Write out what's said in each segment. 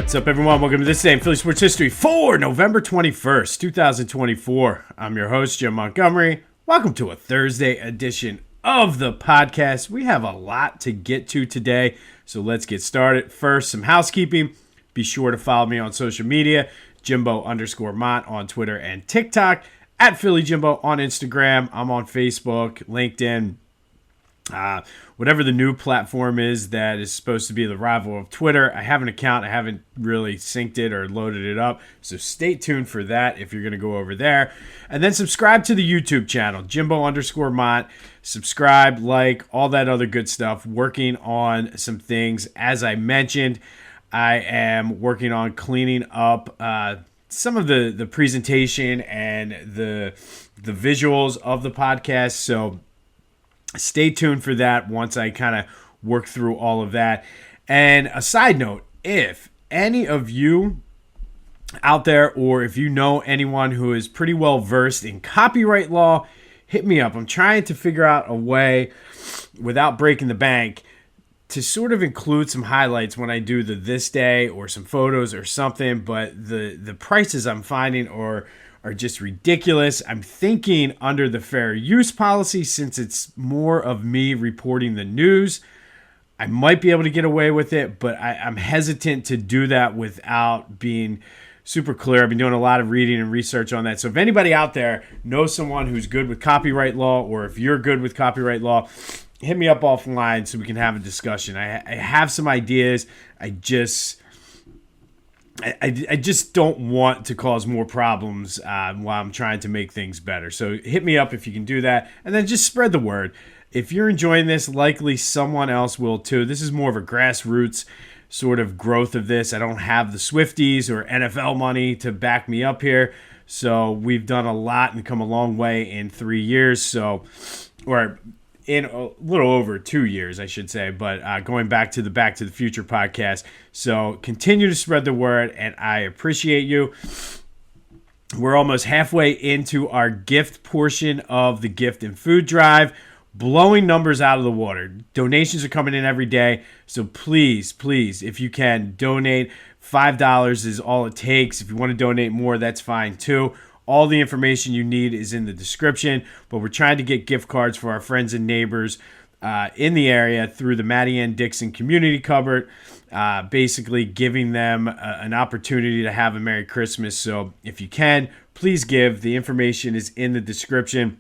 What's up, everyone? Welcome to This Day in Philly Sports History for November 21st, 2024. I'm your host, Jim Montgomery. Welcome to a Thursday edition of the podcast. We have a lot to get to today, so let's get started. First, some housekeeping. Be sure to follow me on social media, Jimbo_Mont on Twitter and TikTok, at Philly Jimbo on Instagram. I'm on Facebook, LinkedIn, whatever the new platform is that is supposed to be the rival of Twitter. I have an account. I haven't really synced it or loaded it up, so stay tuned for that if you're going to go over there. And then subscribe to the YouTube channel, Jimbo_Mont. Subscribe, like, all that other good stuff. Working on some things. As I mentioned, I am working on cleaning up some of the presentation and the visuals of the podcast, so stay tuned for that once I kind of work through all of that. And a side note, if any of you out there, or if you know anyone who is pretty well versed in copyright law, hit me up. I'm trying to figure out a way, without breaking the bank, to sort of include some highlights when I do the This Day or some photos or something, but the prices I'm finding are just ridiculous. I'm thinking under the fair use policy, since it's more of me reporting the news, I might be able to get away with it, but I'm hesitant to do that without being super clear. I've been doing a lot of reading and research on that. So if anybody out there knows someone who's good with copyright law, or if you're good with copyright law, hit me up offline so we can have a discussion. I have some ideas. I just don't want to cause more problems while I'm trying to make things better. So hit me up if you can do that. And then just spread the word. If you're enjoying this, likely someone else will too. This is more of a grassroots sort of growth of this. I don't have the Swifties or NFL money to back me up here. So we've done a lot and come a long way in 3 years. Or in a little over 2 years, I should say, but going back to the Future podcast. So continue to spread the word, and I appreciate you. We're almost halfway into our gift portion of the gift and food drive, blowing numbers out of the water. Donations are coming in every day, so please, if you can, donate. $5 is all it takes. If you want to donate more, that's fine too. All the information you need is in the description, but we're trying to get gift cards for our friends and neighbors in the area through the Maddie Ann Dixon Community Cupboard, basically giving them an opportunity to have a Merry Christmas. So if you can, please give. The information is in the description.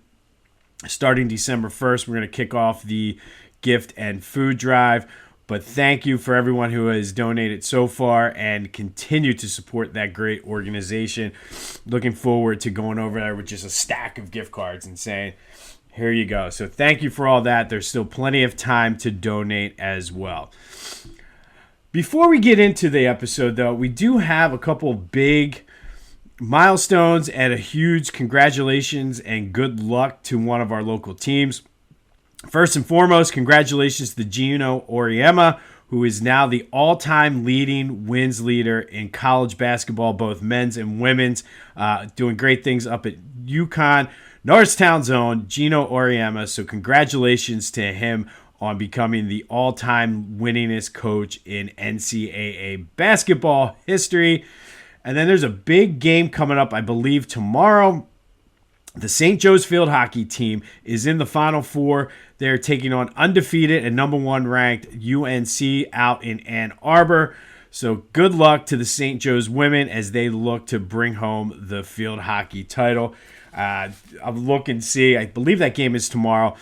Starting December 1st, we're going to kick off the gift and food drive. But thank you for everyone who has donated so far and continue to support that great organization. Looking forward to going over there with just a stack of gift cards and saying, here you go. So thank you for all that. There's still plenty of time to donate as well. Before we get into the episode, though, we do have a couple big milestones and a huge congratulations and good luck to one of our local teams. First and foremost, congratulations to Gino Auriemma, who is now the all-time leading wins leader in college basketball, both men's and women's, doing great things up at UConn. Norristown's own Gino Auriemma, so congratulations to him on becoming the all-time winningest coach in NCAA basketball history. And then there's a big game coming up, I believe, tomorrow. The St. Joe's field hockey team is in the Final Four. They're taking on undefeated and number one ranked UNC out in Ann Arbor. So good luck to the St. Joe's women as they look to bring home the field hockey title. I'll look and see. I believe that game is tomorrow.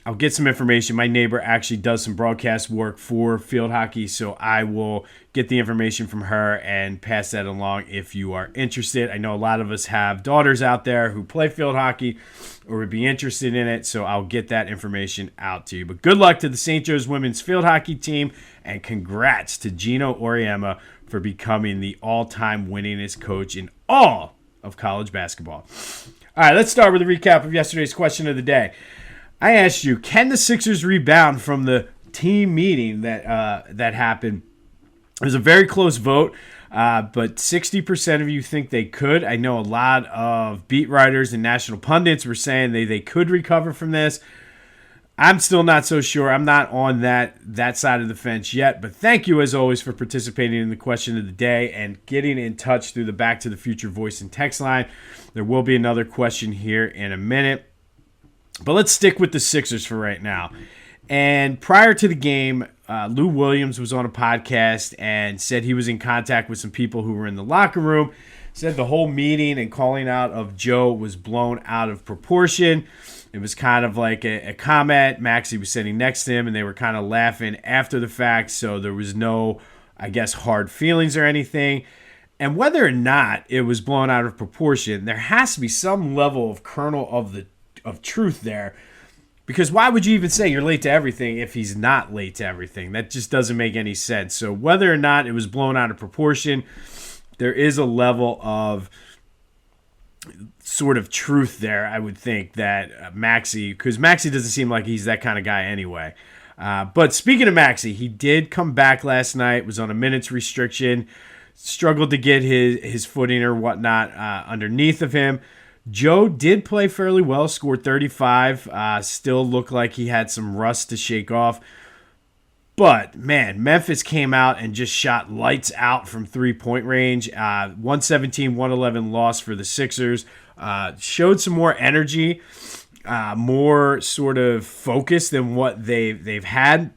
I'll get some information. My neighbor actually does some broadcast work for field hockey, so I will get the information from her and pass that along if you are interested. I know a lot of us have daughters out there who play field hockey or would be interested in it, so I'll get that information out to you. But good luck to the St. Joe's women's field hockey team, and congrats to Gino Auriemma for becoming the all-time winningest coach in all of college basketball. All right, let's start with a recap of yesterday's question of the day. I asked you, can the Sixers rebound from the team meeting that happened? It was a very close vote, but 60% of you think they could. I know a lot of beat writers and national pundits were saying they could recover from this. I'm still not so sure. I'm not on that side of the fence yet. But thank you, as always, for participating in the question of the day and getting in touch through the Back to the Future voice and text line. There will be another question here in a minute. But let's stick with the Sixers for right now. And prior to the game, Lou Williams was on a podcast and said he was in contact with some people who were in the locker room. Said the whole meeting and calling out of Joe was blown out of proportion. It was kind of like a comment. Maxey was sitting next to him, and they were kind of laughing after the fact, so there was no, I guess, hard feelings or anything. And whether or not it was blown out of proportion, there has to be some level of kernel of truth there. Because why would you even say you're late to everything if he's not late to everything? That just doesn't make any sense. So whether or not it was blown out of proportion, there is a level of sort of truth there, I would think, that Maxey, because Maxey doesn't seem like he's that kind of guy anyway. But speaking of Maxey, he did come back last night, was on a minutes restriction, struggled to get his footing or whatnot underneath of him. Joe did play fairly well, scored 35, still looked like he had some rust to shake off. But, man, Memphis came out and just shot lights out from three-point range. 117-111 loss for the Sixers. Showed some more energy, more sort of focus than what they've had.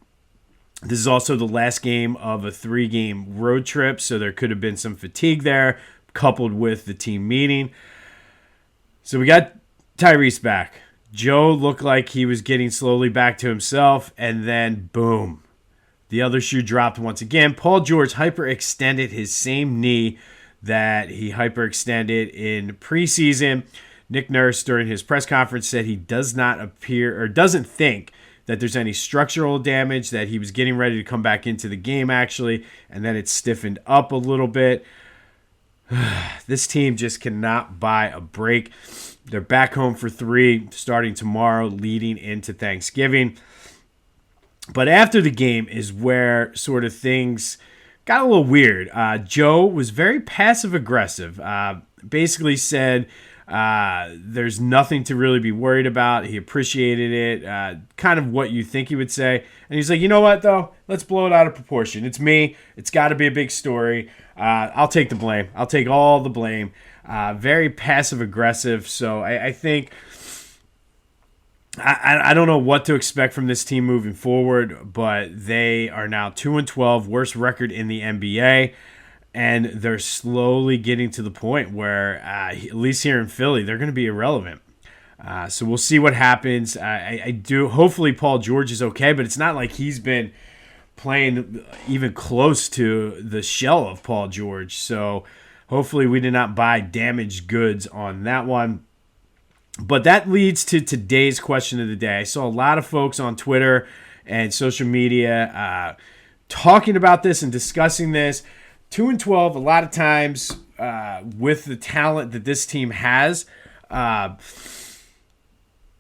This is also the last game of a 3-game road trip, so there could have been some fatigue there, coupled with the team meeting. So we got Tyrese back. Joe looked like he was getting slowly back to himself, and then boom. The other shoe dropped once again. Paul George hyperextended his same knee that he hyperextended in preseason. Nick Nurse, during his press conference, said he doesn't think that there's any structural damage, that he was getting ready to come back into the game, actually, and then it stiffened up a little bit. This team just cannot buy a break. They're back home for 3, starting tomorrow, leading into Thanksgiving. But after the game is where sort of things got a little weird. Joe was very passive-aggressive. Basically said there's nothing to really be worried about. He appreciated it, kind of what you think he would say. And he's like, you know what, though? Let's blow it out of proportion. It's me. It's got to be a big story. I'll take the blame. I'll take all the blame. Very passive-aggressive. So I think... I don't know what to expect from this team moving forward, but they are now 2-12, worst record in the NBA, and they're slowly getting to the point where, at least here in Philly, they're going to be irrelevant. So we'll see what happens. I do. Hopefully Paul George is okay, but it's not like he's been playing even close to the shell of Paul George. So hopefully we did not buy damaged goods on that one. But that leads to today's question of the day. I saw a lot of folks on Twitter and social media talking about this and discussing this. 2-12, a lot of times with the talent that this team has,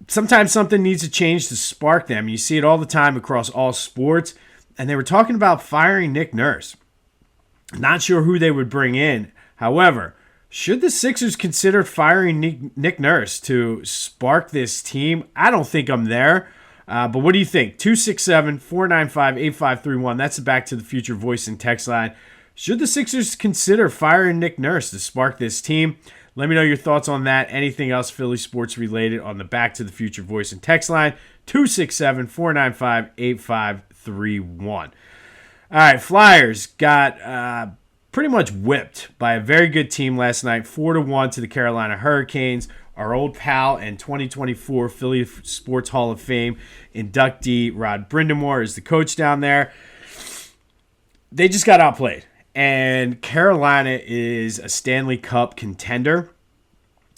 sometimes something needs to change to spark them. You see it all the time across all sports. And they were talking about firing Nick Nurse. Not sure who they would bring in. However, should the Sixers consider firing Nick Nurse to spark this team? I don't think I'm there. But what do you think? 267-495-8531. That's the Back to the Future voice and text line. Should the Sixers consider firing Nick Nurse to spark this team? Let me know your thoughts on that. Anything else Philly sports related on the Back to the Future voice and text line. 267-495-8531. All right, Flyers got... pretty much whipped by a very good team last night, 4-1 to the Carolina Hurricanes. Our old pal and 2024 Philly Sports Hall of Fame inductee Rod Brindamore is the coach down there. They just got outplayed, and Carolina is a Stanley Cup contender.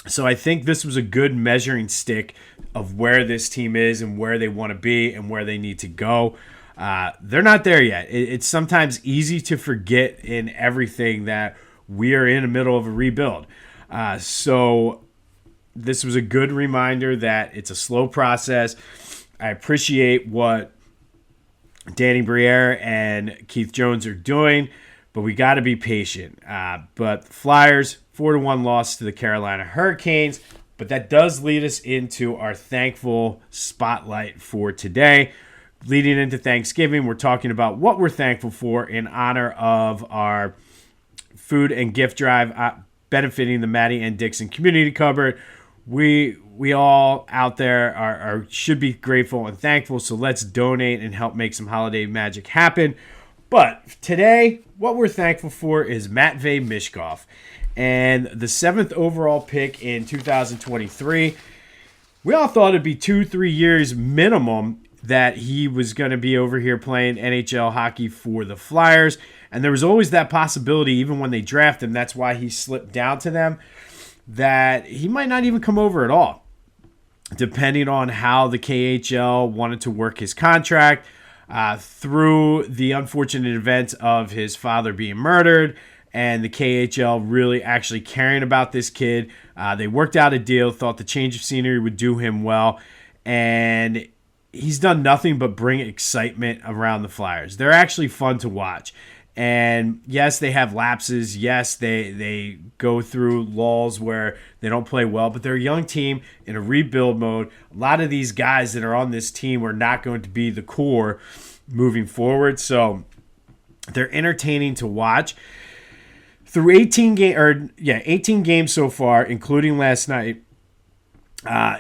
So I think this was a good measuring stick of where this team is and where they want to be and where they need to go. They're not there yet. It's sometimes easy to forget in everything that we are in the middle of a rebuild. So this was a good reminder that it's a slow process. I appreciate what Danny Briere and Keith Jones are doing, but we got to be patient. But Flyers, 4-1 loss to the Carolina Hurricanes. But that does lead us into our thankful spotlight for today. Leading into Thanksgiving, we're talking about what we're thankful for in honor of our food and gift drive benefiting the Maddie and Dixon Community Cupboard. We all out there should be grateful and thankful, so let's donate and help make some holiday magic happen. But today, what we're thankful for is Matvei Michkov. And the 7th overall pick in 2023. We all thought it'd be 2-3 years minimum that he was going to be over here playing NHL hockey for the Flyers. And there was always that possibility, even when they drafted him, that's why he slipped down to them, that he might not even come over at all, depending on how the KHL wanted to work his contract. Through the unfortunate events of his father being murdered and the KHL really actually caring about this kid, they worked out a deal, thought the change of scenery would do him well, and he's done nothing but bring excitement around the Flyers. They're actually fun to watch. And yes, they have lapses. Yes, they go through lulls where they don't play well, but they're a young team in a rebuild mode. A lot of these guys that are on this team are not going to be the core moving forward, so they're entertaining to watch. Through 18 games so far, including last night,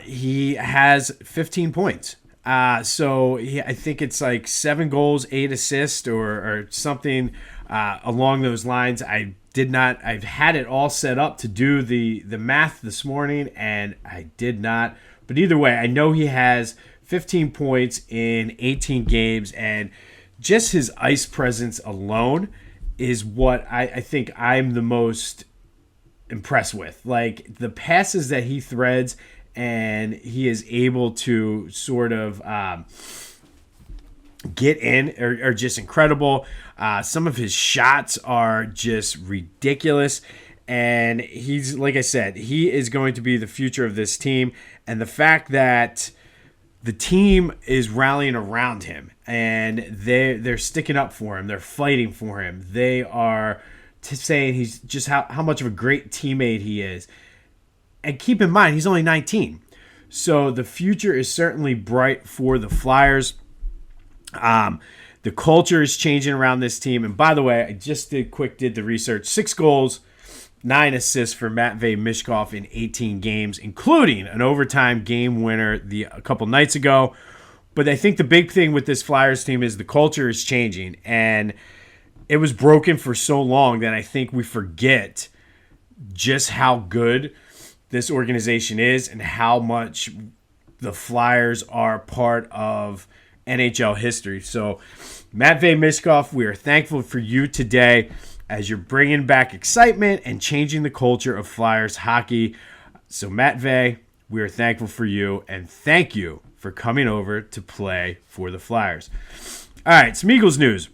he has 15 points. I think it's like 7 goals, 8 assists, or something along those lines. I've had it all set up to do the math this morning, and I did not. But either way, I know he has 15 points in 18 games, and just his ice presence alone is what I think I'm the most impressed with. Like, the passes that he threads and he is able to sort of get in are just incredible. Some of his shots are just ridiculous. And he's, like I said, he is going to be the future of this team. And the fact that the team is rallying around him and they're sticking up for him, they're fighting for him, they are saying he's just how much of a great teammate he is. And keep in mind, he's only 19. So the future is certainly bright for the Flyers. The culture is changing around this team. And by the way, I just did the research. 6 goals, 9 assists for Matvei Michkov in 18 games, including an overtime game winner a couple nights ago. But I think the big thing with this Flyers team is the culture is changing. And it was broken for so long that I think we forget just how good this organization is and how much the Flyers are part of NHL history. So, Matvei Michkov, we are thankful for you today as you're bringing back excitement and changing the culture of Flyers hockey. So, Matvei, we are thankful for you, and thank you for coming over to play for the Flyers. All right, some Eagles news.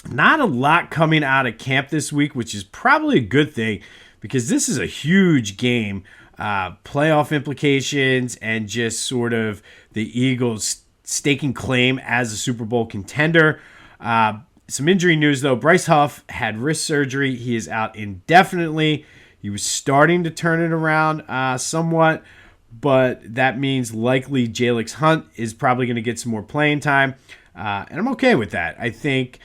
Not a lot coming out of camp this week, which is probably a good thing because this is a huge game. Playoff implications and just sort of the Eagles staking claim as a Super Bowl contender. Some injury news, though. Bryce Huff had wrist surgery. He is out indefinitely. He was starting to turn it around somewhat, but that means likely Jalix Hunt is probably going to get some more playing time, and I'm okay with that. I think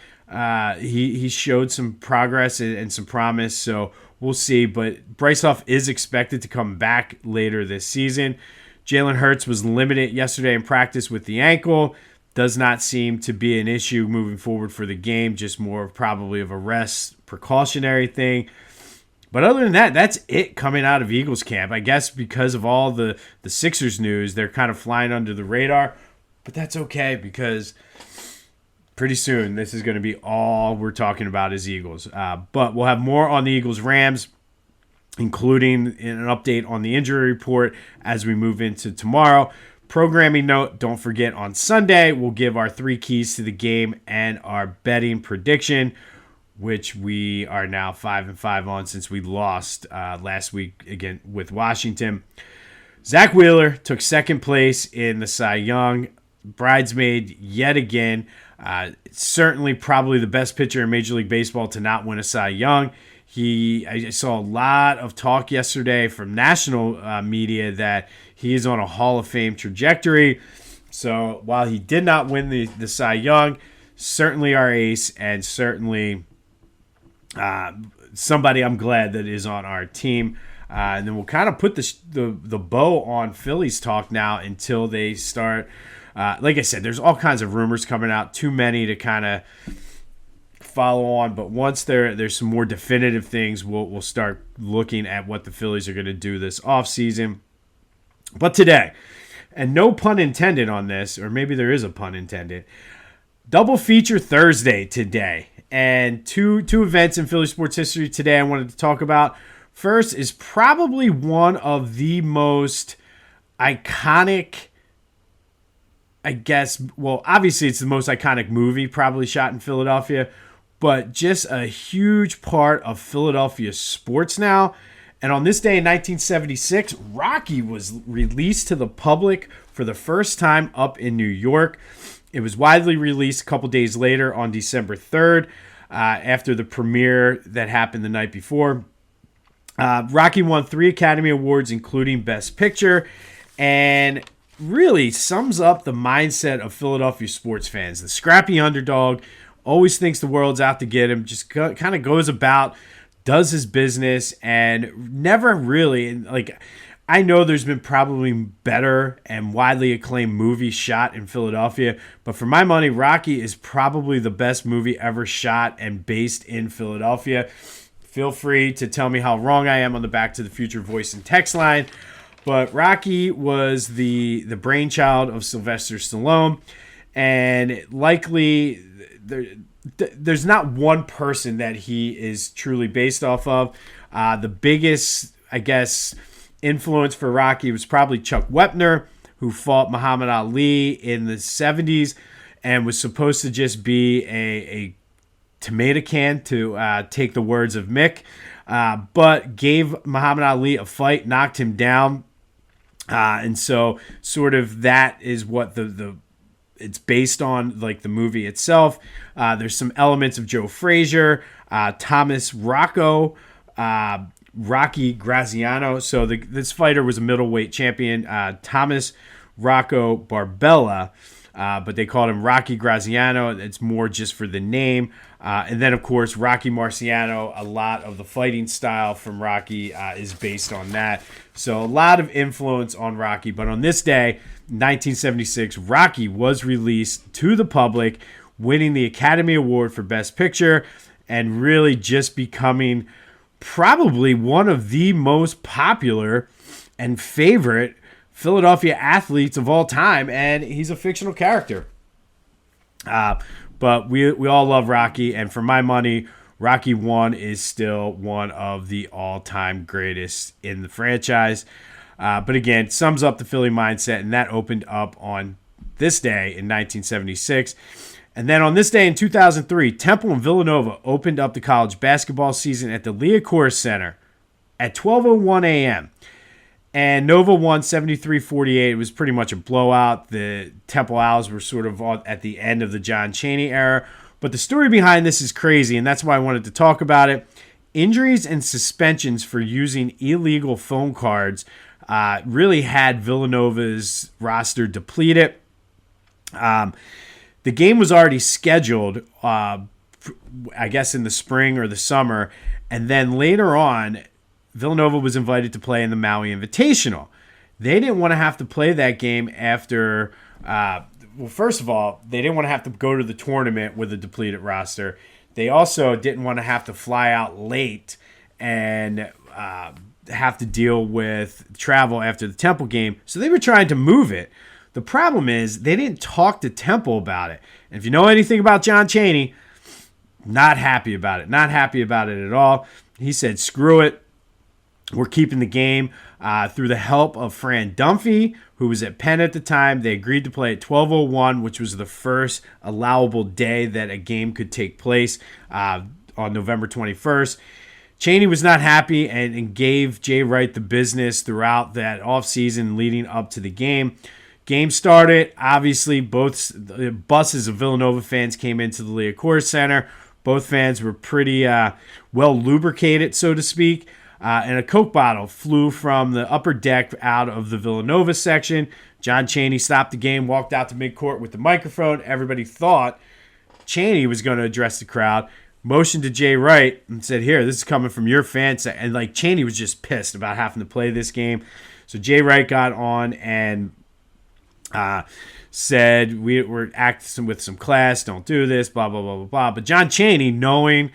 he showed some progress and some promise, so we'll see. But Bryce Huff is expected to come back later this season. Jalen Hurts was limited yesterday in practice with the ankle. Does not seem to be an issue moving forward for the game, just more probably of a rest precautionary thing. But other than that, that's it coming out of Eagles camp. I guess because of all the Sixers news, they're kind of flying under the radar. But that's okay because pretty soon this is going to be all we're talking about is Eagles. But we'll have more on the Eagles-Rams, including an update on the injury report as we move into tomorrow. Programming note, don't forget on Sunday, we'll give our 3 keys to the game and our betting prediction, which we are now 5-5 on since we lost last week again with Washington. Zack Wheeler took second place in the Cy Young. Bridesmaid yet again. Certainly probably the best pitcher in Major League Baseball to not win a Cy Young. I saw a lot of talk yesterday from national media that he is on a Hall of Fame trajectory. So while he did not win the Cy Young, certainly our ace and certainly somebody I'm glad that is on our team. And then we'll kind of put the bow on Phillies talk now until they start. Like I said, there's all kinds of rumors coming out, too many to kind of follow on. But once there's some more definitive things, we'll start looking at what the Phillies are going to do this offseason. But today, and no pun intended on this, or maybe there is a pun intended, double feature Thursday today. And two events in Philly sports history today I wanted to talk about. First is probably one of the most iconic, I guess, well, obviously it's the most iconic movie probably shot in Philadelphia, but just a huge part of Philadelphia sports now. And on this day in 1976, Rocky was released to the public for the first time up in New York. It was widely released a couple days later on December 3rd, after the premiere that happened the night before. Rocky won 3 Academy Awards, including Best Picture, and really sums up the mindset of Philadelphia sports fans. The scrappy underdog, always thinks the world's out to get him, just kind of goes about, does his business, and never really, like, I know there's been probably better and widely acclaimed movies shot in Philadelphia, but for my money, Rocky is probably the best movie ever shot and based in Philadelphia. Feel free to tell me how wrong I am on the Back to the Future voice and text line. But Rocky was the brainchild of Sylvester Stallone, and likely there's not one person that he is truly based off of. The biggest, I guess, influence for Rocky was probably Chuck Wepner, who fought Muhammad Ali in the 70s and was supposed to just be a tomato can, to take the words of Mick, but gave Muhammad Ali a fight, knocked him down. And so sort of that is what it's based on, like the movie itself. There's some elements of Joe Frazier, Thomas Rocco, Rocky Graziano. So this fighter was a middleweight champion, Thomas Rocco Barbella, but they called him Rocky Graziano. It's more just for the name. And then, of course, Rocky Marciano, a lot of the fighting style from Rocky is based on that. So a lot of influence on Rocky. But on this day, 1976, Rocky was released to the public, winning the Academy Award for Best Picture and really just becoming probably one of the most popular and favorite Philadelphia athletes of all time. And he's a fictional character. But we all love Rocky, and for my money, Rocky 1 is still one of the all-time greatest in the franchise. But again, sums up the Philly mindset, and that opened up on this day in 1976. And then on this day in 2003, Temple and Villanova opened up the college basketball season at the Liacouras Center at 12:01 a.m. And Nova won 73-48. It was pretty much a blowout. The Temple Owls were sort of at the end of the John Chaney era. But the story behind this is crazy, and that's why I wanted to talk about it. Injuries and suspensions for using illegal phone cards really had Villanova's roster depleted. The game was already scheduled, I guess, in the spring or the summer. And then later on, Villanova was invited to play in the Maui Invitational. They didn't want to have to play that game after, well, first of all, they didn't want to have to go to the tournament with a depleted roster. They also didn't want to have to fly out late and have to deal with travel after the Temple game. So they were trying to move it. The problem is they didn't talk to Temple about it. And if you know anything about John Chaney, not happy about it. Not happy about it at all. He said, screw it. We're keeping the game. Through the help of Fran Dunphy, who was at Penn at the time, they agreed to play at 12:01, which was the first allowable day that a game could take place on November 21st. Chaney was not happy and gave Jay Wright the business throughout that offseason leading up to the game. Game started. Obviously, both buses of Villanova fans came into the Liacouras Center. Both fans were pretty well lubricated, so to speak. And a Coke bottle flew from the upper deck out of the Villanova section. John Chaney stopped the game, walked out to midcourt with the microphone. Everybody thought Chaney was going to address the crowd, motioned to Jay Wright and said, here, this is coming from your fans. And like Chaney was just pissed about having to play this game. So Jay Wright got on and said, we're acting with some class, don't do this, blah, blah, blah, blah, blah. But John Chaney, knowing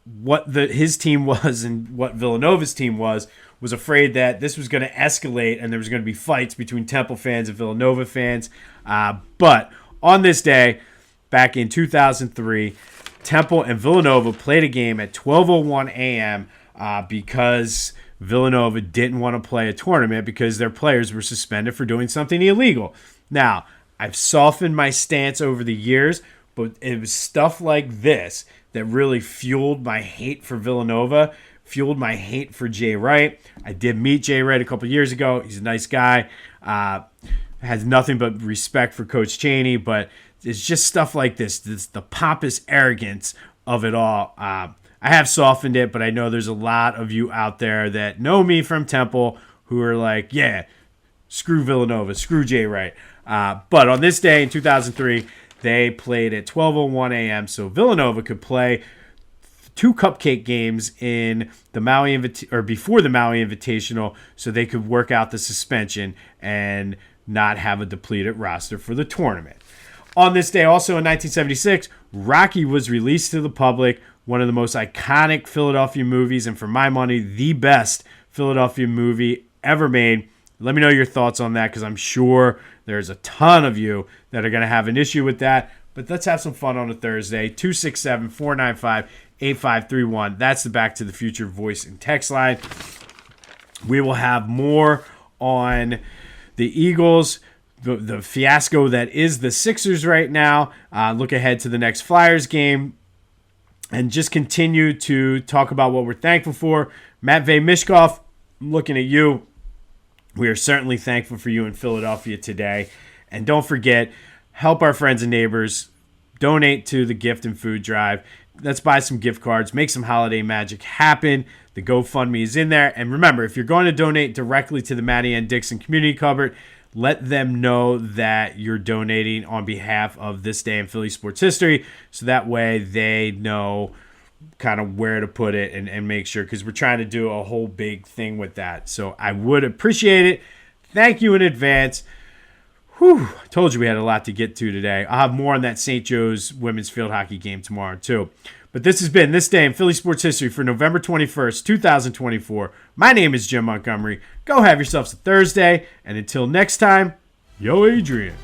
what his team was and what Villanova's team was afraid that this was going to escalate and there was going to be fights between Temple fans and Villanova fans. But on this day, back in 2003, Temple and Villanova played a game at 12:01 a.m. Because Villanova didn't want to play a tournament because their players were suspended for doing something illegal. Now, I've softened my stance over the years, but it was stuff like this that really fueled my hate for Villanova, fueled my hate for Jay Wright. I did meet Jay Wright a couple years ago. He's a nice guy. Has nothing but respect for Coach Chaney, but it's just stuff like this. The pompous arrogance of it all. I have softened it, but I know there's a lot of you out there that know me from Temple who are like, yeah, screw Villanova, screw Jay Wright. But on this day in 2003, they played at 12:01 a.m. so Villanova could play 2 cupcake games in the Maui before the Maui Invitational, so they could work out the suspension and not have a depleted roster for the tournament. On this day, also in 1976, Rocky was released to the public, one of the most iconic Philadelphia movies, and for my money, the best Philadelphia movie ever made. Let me know your thoughts on that, because I'm sure there's a ton of you that are going to have an issue with that. But let's have some fun on a Thursday. 267-495-8531. That's the Back to the Future voice and text line. We will have more on the Eagles, the fiasco that is the Sixers right now. Look ahead to the next Flyers game. And just continue to talk about what we're thankful for. Matvei Michkov, I'm looking at you. We are certainly thankful for you in Philadelphia today. And don't forget, help our friends and neighbors. Donate to the gift and food drive. Let's buy some gift cards. Make some holiday magic happen. The GoFundMe is in there. And remember, if you're going to donate directly to the Matty N. Dixon Community Cupboard, let them know that you're donating on behalf of this day in Philly sports history. So that way they know kind of where to put it and make sure, because we're trying to do a whole big thing with that. So I would appreciate it. Thank you in advance. Whew, I told you we had a lot to get to today. I'll have more on that St. Joe's women's field hockey game tomorrow too. But this has been This Day in Philly Sports History for November 21st, 2024. My name is Jim Montgomery. Go have yourselves a Thursday. And until next time, yo Adrian.